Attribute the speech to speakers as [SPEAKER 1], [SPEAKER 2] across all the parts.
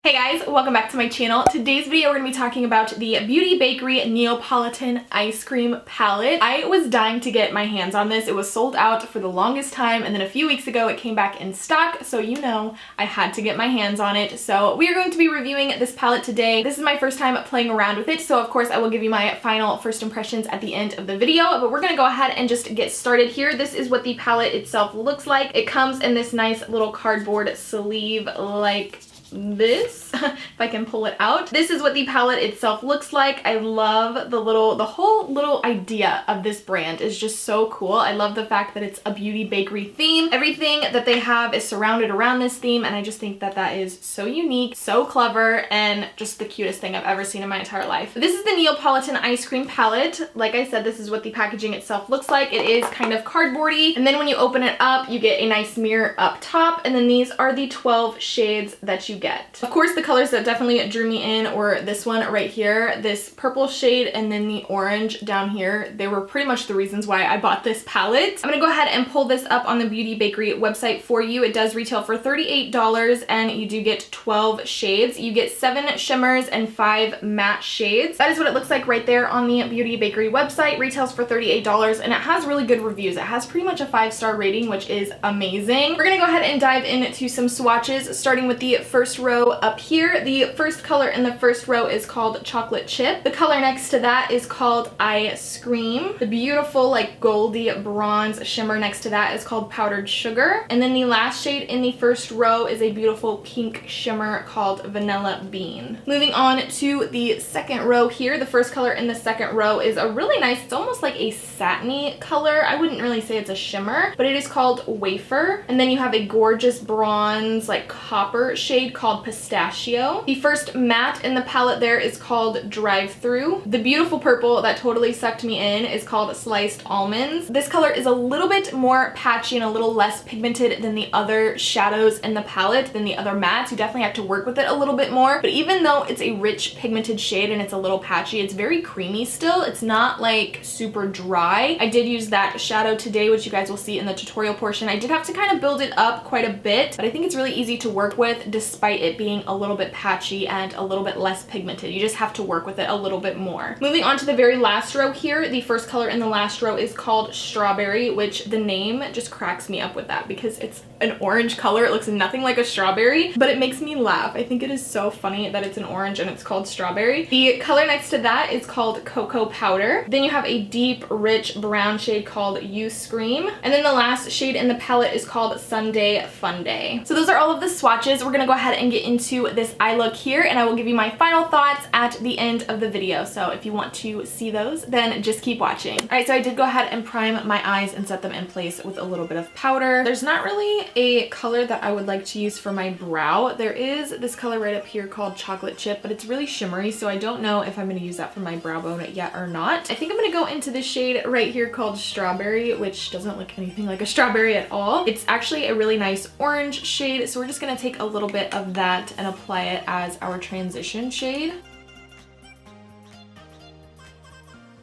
[SPEAKER 1] Hey guys, welcome back to my channel. Today's video we're going to be talking about the Beauty Bakerie Neapolitan Ice Cream palette. I was dying to get my hands on this. It was sold out for the longest time, and then a few weeks ago it came back in stock, so you know I had to get my hands on it. So we are going to be reviewing this palette today. This is my first time playing around with it, so of course I will give you my final first impressions at the end of the video, but we're going to go ahead and just get started here. This is what the palette itself looks like. It comes in this nice little cardboard sleeve like this, if I can pull it out. This is what the palette itself looks like. I love the whole little idea of this brand is just so cool. I love the fact that it's a Beauty Bakerie theme. Everything that they have is surrounded around this theme, and I just think that that is so unique, so clever, and just the cutest thing I've ever seen in my entire life. This is the Neapolitan Ice Cream palette. Like I said, this is what the packaging itself looks like. It is kind of cardboardy, and then when you open it up, you get a nice mirror up top, and then these are the 12 shades that you get. Of course, the colors that definitely drew me in were this one right here, this purple shade, and then the orange down here. They were pretty much the reasons why I bought this palette. I'm gonna go ahead and pull this up on the Beauty Bakerie website for you. It does retail for $38, and you do get 12 shades. You get 7 shimmers and 5 matte shades. That is what it looks like right there on the Beauty Bakerie website. Retails for $38, and it has really good reviews. It has pretty much a 5-star rating, which is amazing. We're gonna go ahead and dive into some swatches, starting with the first row up here. The first color in the first row is called Chocolate Chip. The color next to that is called Ice Cream. The beautiful like goldy bronze shimmer next to that is called Powdered Sugar. And then the last shade in the first row is a beautiful pink shimmer called Vanilla Bean. Moving on to the second row here, the first color in the second row is a really nice, it's almost like a satiny color. I wouldn't really say it's a shimmer, but it is called Wafer. And then you have a gorgeous bronze like copper shade called Pistachio. The first matte in the palette there is called Drive Through. The beautiful purple that totally sucked me in is called Sliced Almonds. This color is a little bit more patchy and a little less pigmented than the other shadows in the palette, than the other mattes. You definitely have to work with it a little bit more, but even though it's a rich pigmented shade and it's a little patchy, it's very creamy still. It's not like super dry. I did use that shadow today, which you guys will see in the tutorial portion. I did have to kind of build it up quite a bit, but I think it's really easy to work with despite it being a little bit patchy and a little bit less pigmented. You just have to work with it a little bit more. Moving on to the very last row here, the first color in the last row is called Strawberry, which the name just cracks me up with that because it's an orange color. It looks nothing like a strawberry, but it makes me laugh. I think it is so funny that it's an orange and it's called Strawberry. The color next to that is called Cocoa Powder. Then you have a deep, rich brown shade called You Scream. And then the last shade in the palette is called Sunday Fun Day. So those are all of the swatches. We're gonna go ahead and get into this eye look here, and I will give you my final thoughts at the end of the video. So if you want to see those, then just keep watching. All right, so I did go ahead and prime my eyes and set them in place with a little bit of powder. There's not really a color that I would like to use for my brow. There is this color right up here called Chocolate Chip, but it's really shimmery, so I don't know if I'm gonna use that for my brow bone yet or not. I think I'm gonna go into this shade right here called Strawberry, which doesn't look anything like a strawberry at all. It's actually a really nice orange shade, so we're just gonna take a little bit of that and apply it as our transition shade.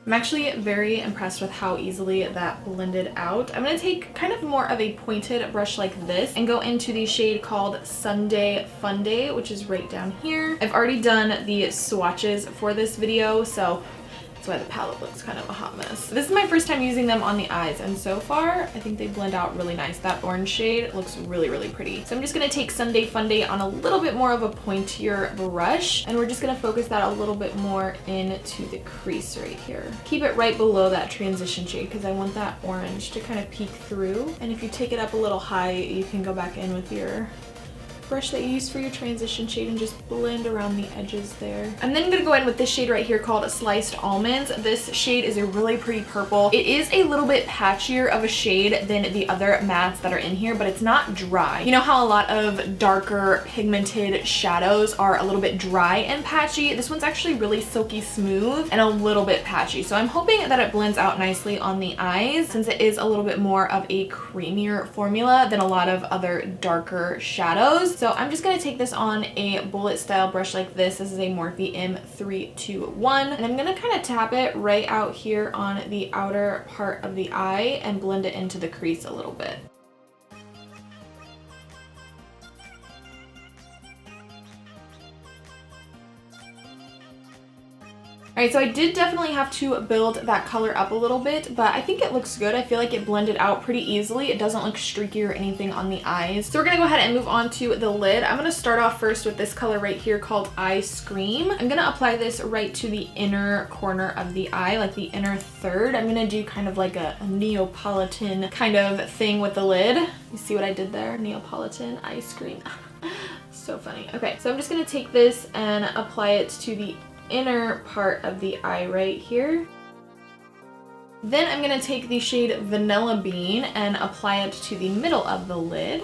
[SPEAKER 1] I'm actually very impressed with how easily that blended out. I'm going to take kind of more of a pointed brush like this and go into the shade called Sunday Fun Day, which is right down here. I've already done the swatches for this video, so that's why the palette looks kind of a hot mess. This is my first time using them on the eyes, and so far I think they blend out really nice. That orange shade looks really, really pretty. So I'm just gonna take Sunday Fun Day on a little bit more of a pointier brush, and we're just gonna focus that a little bit more into the crease right here. Keep it right below that transition shade because I want that orange to kind of peek through. And if you take it up a little high, you can go back in with your brush that you use for your transition shade and just blend around the edges there. I'm then gonna go in with this shade right here called Sliced Almonds. This shade is a really pretty purple. It is a little bit patchier of a shade than the other mattes that are in here, but it's not dry. You know how a lot of darker pigmented shadows are a little bit dry and patchy? This one's actually really silky smooth and a little bit patchy. So I'm hoping that it blends out nicely on the eyes since it is a little bit more of a creamier formula than a lot of other darker shadows. So I'm just going to take this on a bullet style brush like this. This is a Morphe M321, and I'm going to kind of tap it right out here on the outer part of the eye and blend it into the crease a little bit. Alright, so I did definitely have to build that color up a little bit, but I think it looks good. I feel like it blended out pretty easily. It doesn't look streaky or anything on the eyes. So we're gonna go ahead and move on to the lid. I'm gonna start off first with this color right here called Eyescream. I'm gonna apply this right to the inner corner of the eye, like the inner third. I'm gonna do kind of like a Neapolitan kind of thing with the lid. You see what I did there? Neapolitan ice cream. So funny. Okay, so I'm just gonna take this and apply it to the inner part of the eye right here. Then I'm gonna take the shade Vanilla Bean and apply it to the middle of the lid.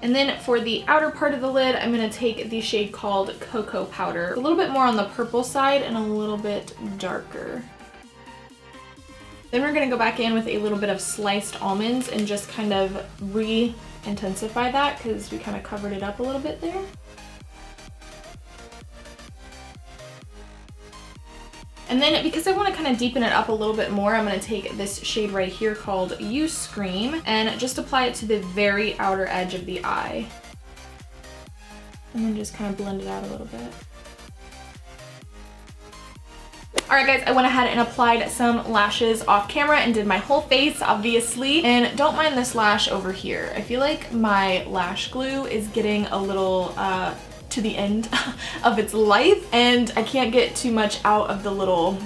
[SPEAKER 1] And then for the outer part of the lid, I'm gonna take the shade called Cocoa Powder. A little bit more on the purple side and a little bit darker. Then we're gonna go back in with a little bit of sliced almonds and just kind of re-intensify that because we kind of covered it up a little bit there. And then because I want to kind of deepen it up a little bit more, I'm going to take this shade right here called You Scream and just apply it to the very outer edge of the eye. And then just kind of blend it out a little bit. Alright guys, I went ahead and applied some lashes off camera and did my whole face, obviously. And don't mind this lash over here. I feel like my lash glue is getting a little to the end of its life and I can't get too much out of the little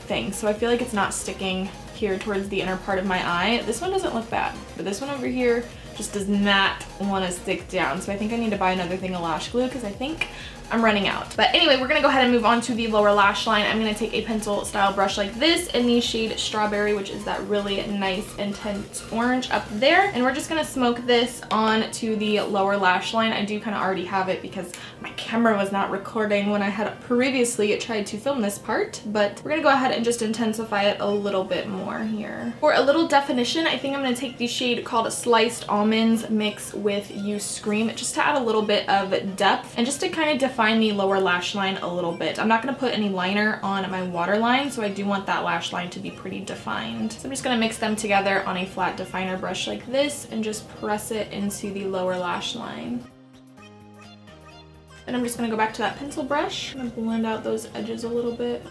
[SPEAKER 1] thing, so I feel like it's not sticking here towards the inner part of my eye. This one doesn't look bad, but this one over here just does not want to stick down, so I think I need to buy another thing of lash glue because I think I'm running out. But anyway, we're gonna go ahead and move on to the lower lash line. I'm gonna take a pencil style brush like this in the shade Strawberry, which is that really nice intense orange up there, and we're just gonna smoke this on to the lower lash line. I do kind of already have it because my camera was not recording when I had previously tried to film this part, but we're gonna go ahead and just intensify it a little bit more here. For a little definition, I think I'm gonna take the shade called Sliced Almonds mix with You Scream just to add a little bit of depth and just to kind of define the lower lash line a little bit. I'm not going to put any liner on my waterline, so I do want that lash line to be pretty defined. So I'm just going to mix them together on a flat definer brush like this and just press it into the lower lash line. And I'm just going to go back to that pencil brush and blend out those edges a little bit.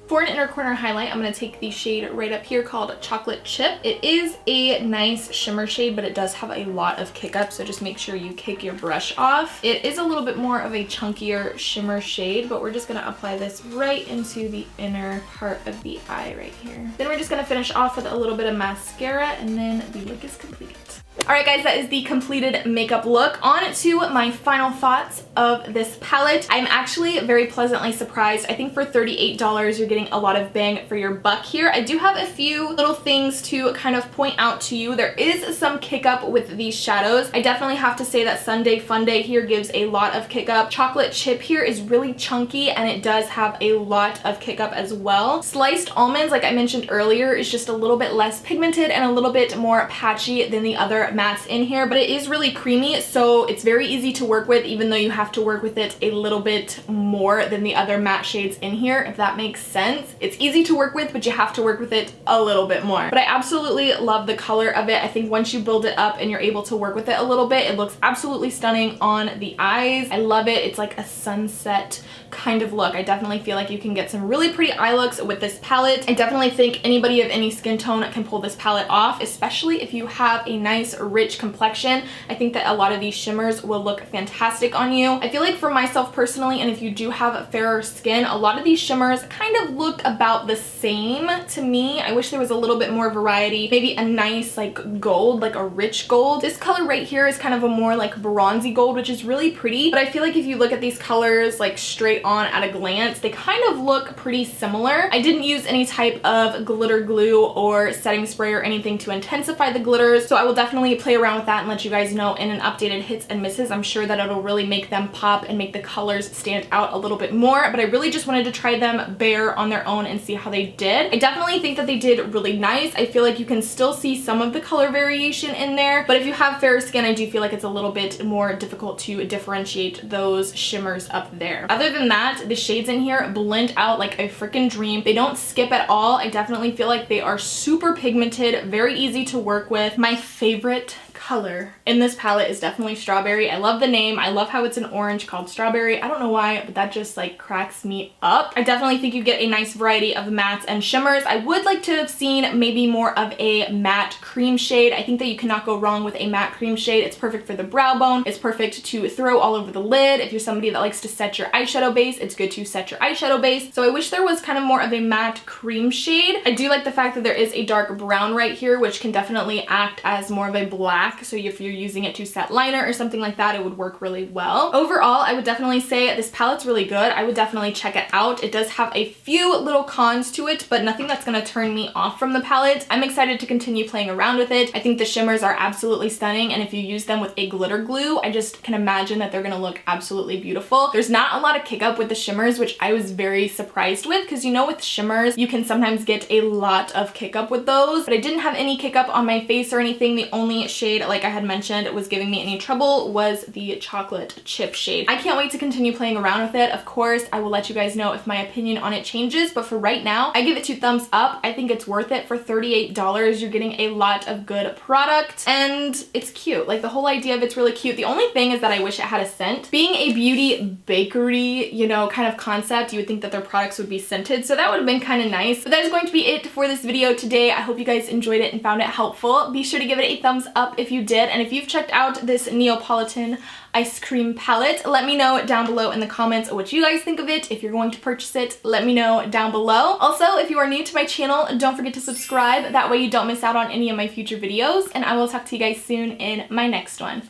[SPEAKER 1] For an inner corner highlight, I'm going to take the shade right up here called Chocolate Chip. It is a nice shimmer shade, but it does have a lot of kick up, so just make sure you kick your brush off. It is a little bit more of a chunkier shimmer shade, but we're just going to apply this right into the inner part of the eye right here. Then we're just going to finish off with a little bit of mascara, and then the look is complete. Alright guys, that is the completed makeup look. On to my final thoughts of this palette. I'm actually very pleasantly surprised. I think for $38 you're getting a lot of bang for your buck here. I do have a few little things to kind of point out to you. There is some kick up with these shadows. I definitely have to say that Sunday Fun Day here gives a lot of kick up. Chocolate Chip here is really chunky and it does have a lot of kick up as well. Sliced Almonds, like I mentioned earlier, is just a little bit less pigmented and a little bit more patchy than the other mattes in here, but it is really creamy, so it's very easy to work with, even though you have to work with it a little bit more than the other matte shades in here, if that makes sense. It's easy to work with, but you have to work with it a little bit more. But I absolutely love the color of it. I think once you build it up and you're able to work with it a little bit, it looks absolutely stunning on the eyes. I love it. It's like a sunset kind of look. I definitely feel like you can get some really pretty eye looks with this palette. I definitely think anybody of any skin tone can pull this palette off, especially if you have a nice rich complexion. I think that a lot of these shimmers will look fantastic on you. I feel like for myself personally, and if you do have fairer skin, a lot of these shimmers kind of look about the same to me. I wish there was a little bit more variety, maybe a nice like gold, like a rich gold. This color right here is kind of a more like bronzy gold, which is really pretty, but I feel like if you look at these colors like straight on at a glance, they kind of look pretty similar. I didn't use any type of glitter glue or setting spray or anything to intensify the glitters, so I will definitely play around with that and let you guys know in an updated hits and misses. I'm sure that it'll really make them pop and make the colors stand out a little bit more, but I really just wanted to try them bare on their own and see how they did. I definitely think that they did really nice. I feel like you can still see some of the color variation in there, but if you have fair skin, I do feel like it's a little bit more difficult to differentiate those shimmers up there. Other than that, the shades in here blend out like a freaking dream. They don't skip at all. I definitely feel like they are super pigmented, very easy to work with. My favorite color in this palette is definitely Strawberry. I love the name. I love how it's an orange called Strawberry. I don't know why, but that just like cracks me up. I definitely think you get a nice variety of mattes and shimmers. I would like to have seen maybe more of a matte cream shade. I think that you cannot go wrong with a matte cream shade. It's perfect for the brow bone. It's perfect to throw all over the lid. If you're somebody that likes to set your eyeshadow base, it's good to set your eyeshadow base. So I wish there was kind of more of a matte cream shade. I do like the fact that there is a dark brown right here, which can definitely act as more of a black. So if you're using it to set liner or something like that, it would work really well. Overall, I would definitely say this palette's really good. I would definitely check it out. It does have a few little cons to it, but nothing that's gonna turn me off from the palette. I'm excited to continue playing around with it. I think the shimmers are absolutely stunning, and if you use them with a glitter glue, I just can imagine that they're gonna look absolutely beautiful. There's not a lot of kick up with the shimmers, which I was very surprised with, because you know with shimmers, you can sometimes get a lot of kick up with those, but I didn't have any kick up on my face or anything. The only shade, like I had mentioned, was giving me any trouble was the chocolate chip shade. I can't wait to continue playing around with it. Of course, I will let you guys know if my opinion on it changes, but for right now, I give it 2 thumbs up. I think it's worth it for $38. You're getting a lot of good product, and it's cute. Like, the whole idea of it's really cute. The only thing is that I wish it had a scent. Being a beauty bakery, you know, kind of concept, you would think that their products would be scented, so that would have been kind of nice. But that is going to be it for this video today. I hope you guys enjoyed it and found it helpful. Be sure to give it a thumbs up if you did, and if you've checked out this Neapolitan ice cream palette, let me know down below in the comments what you guys think of it. If you're going to purchase it, let me know down below. Also, if you are new to my channel, don't forget to subscribe. That way you don't miss out on any of my future videos, and I will talk to you guys soon in my next one.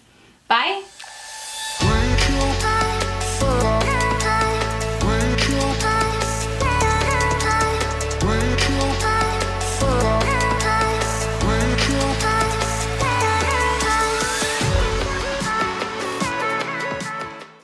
[SPEAKER 1] Bye!